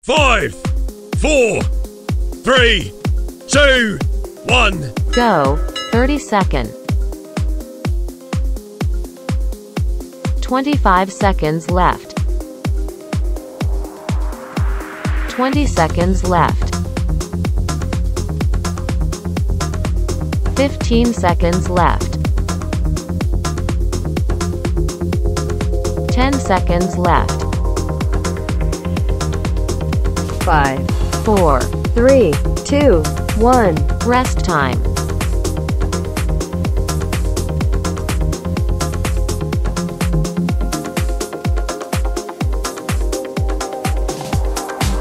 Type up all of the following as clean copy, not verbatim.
5, 4, 3, 2, 1. Go. 30 seconds. 25 seconds left. 20 seconds left. 15 seconds left. 10 seconds left. 5, 4, 3, 2, 1. Rest time.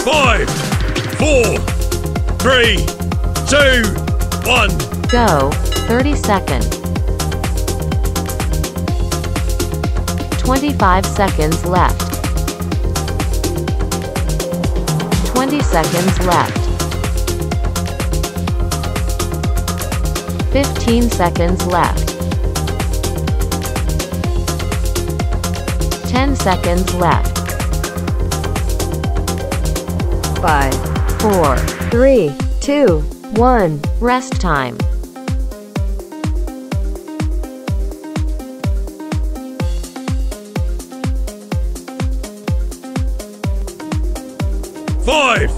5, 4, 3, 2, 1. Go. 30 seconds. 25 seconds left. 20 seconds left. 15 seconds left. 10 seconds left. 5, 4, 3, 2, 1. Rest time. 5,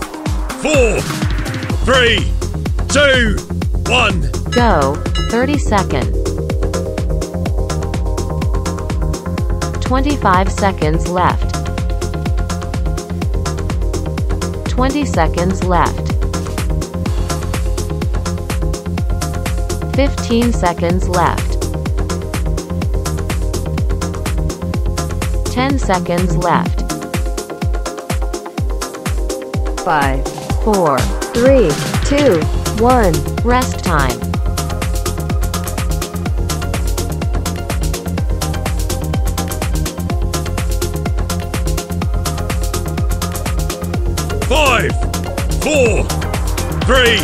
4, 3, 2, 1. Go. 30 seconds. 25 seconds left. 20 seconds left. 15 seconds left. 10 seconds left. 5, 4, 3, 2, 1. Rest time. 5, 4, 3,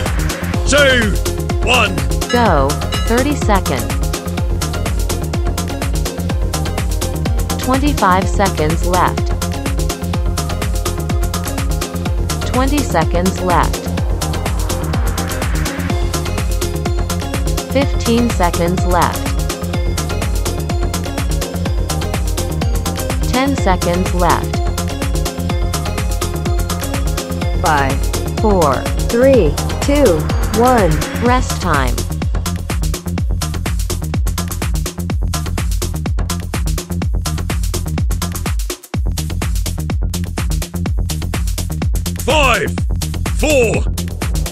2, 1. Go. 30 seconds. 25 seconds left. 20 seconds left. 15 seconds left. 10 seconds left. 5, 4, 3, 2, 1. Rest time. 5, 4,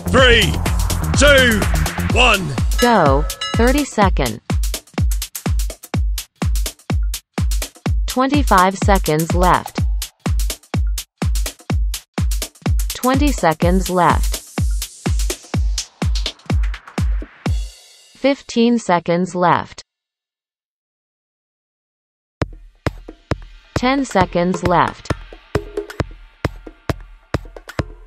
3, 2, 1. Go. 30 seconds. 25 seconds left. 20 seconds left. 15 seconds left. 10 seconds left.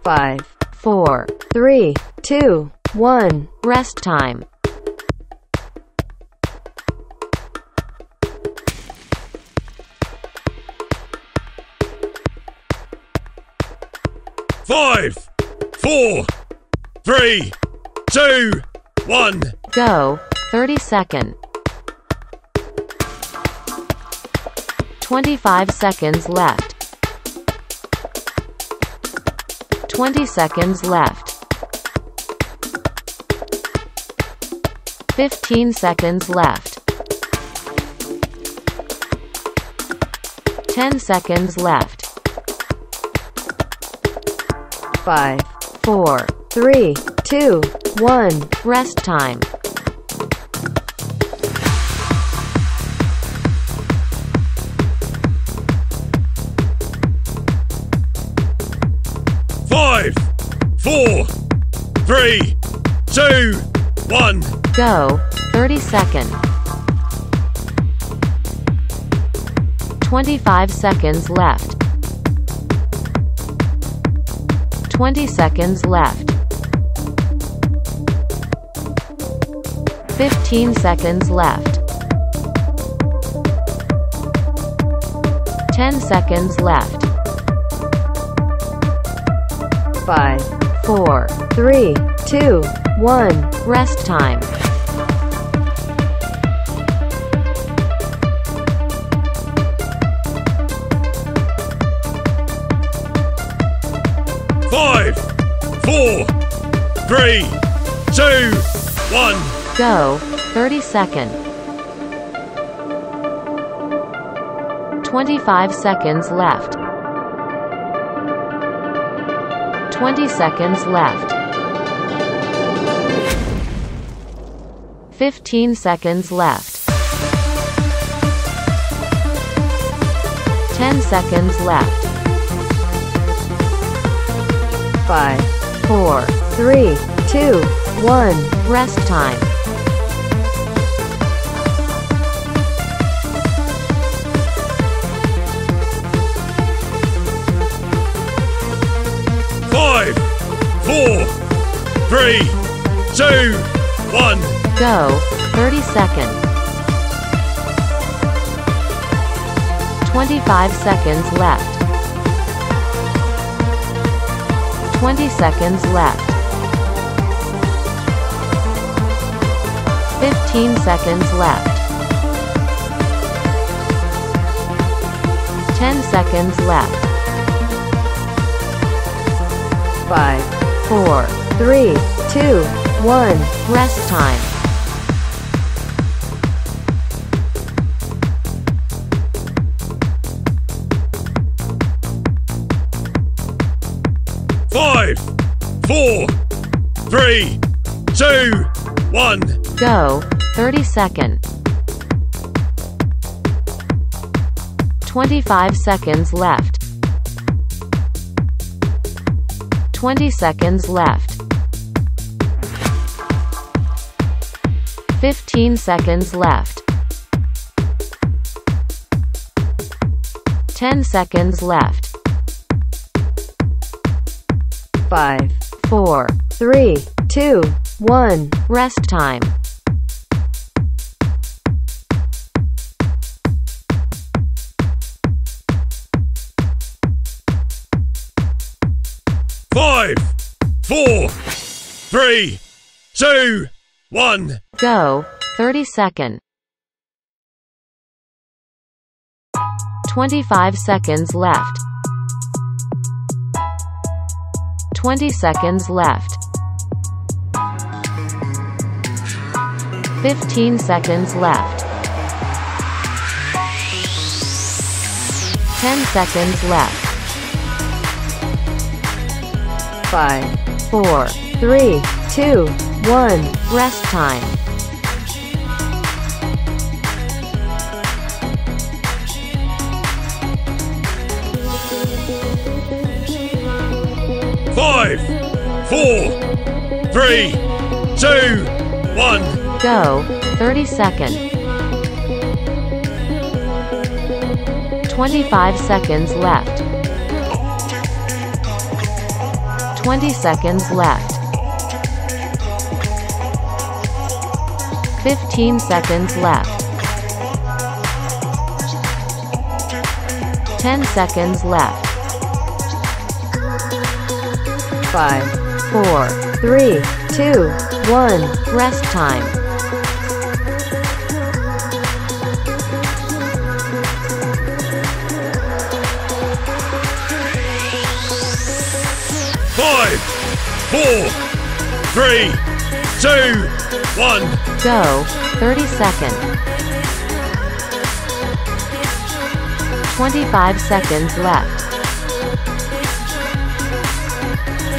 5, 4, 3, 2, 1. Rest time. 5, 4, 3, 2, 1. Go. 30 seconds. 25 seconds left. 20 seconds left. 15 seconds left. 10 seconds left. 5, 4, 3, 2, 1. Rest time. 5, 4, 3, 2, 1. Go. 30 seconds. 25 seconds left. 20 seconds left. 15 seconds left. 10 seconds left. 5, 4, 3, 2, 1. Rest time. 5, 4, 3, 2, 1. Go. 30 seconds. 25 seconds left. 20 seconds left. 15 seconds left. 10 seconds left. 5, 4, 3, 2, 1. Rest time. 5, 4, 3, 2, 1. Go. 30 seconds. 25 seconds left. 20 seconds left. 15 seconds left. 10 seconds left. 5, 4, 3, 2, 1. Rest time. 5, 4, 3, 2, 1. Go. 30 seconds. 25 seconds left. 20 seconds left. 15 seconds left. 10 seconds left. 5, 4, 3, 2, 1. Rest time. 5, 4, 3, 2, 1. Go. 30 seconds. 25 seconds left. 20 seconds left. 15 seconds left. 10 seconds left. 5, 4, 3, 2, 1. Rest time. 5, 4, 3, 2, 1. Go. 30 seconds. 25 seconds left. 20 seconds left. 15 seconds left. 10 seconds left. 5, 4, 3, 2, 1. Rest time. 5, 4, 3, 2, 1. Go. 30 seconds. 25 seconds left.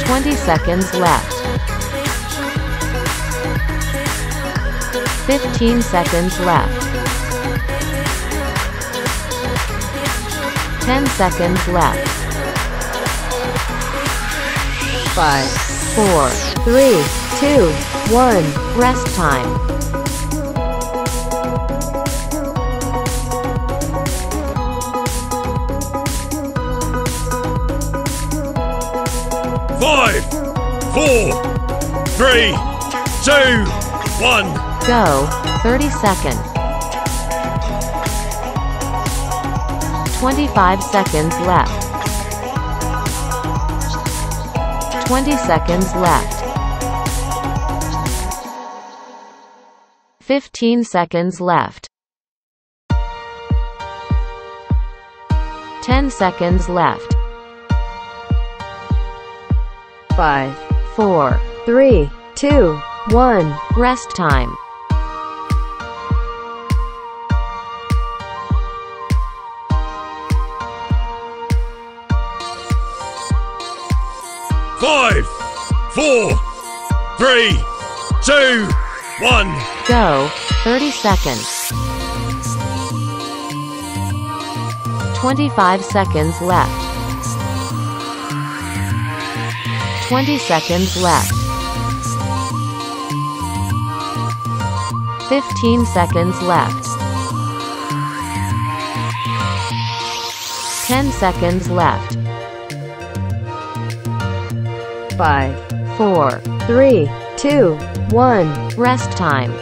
20 seconds left. 15 seconds left. 10 seconds left. 5, 4, 3, 2, 1. Rest time. 5, 4, 3, 2, 1. Go. 30 seconds. 25 seconds left. 20 seconds left. 15 seconds left. 10 seconds left. 5, 4, 3, 2, 1. Rest time. Five, 4, 3, 2, 1. Go. 30 seconds. 25 seconds left. 20 seconds left. 15 seconds left. 10 seconds left. 5, 4, 3, 2, 1. Rest time.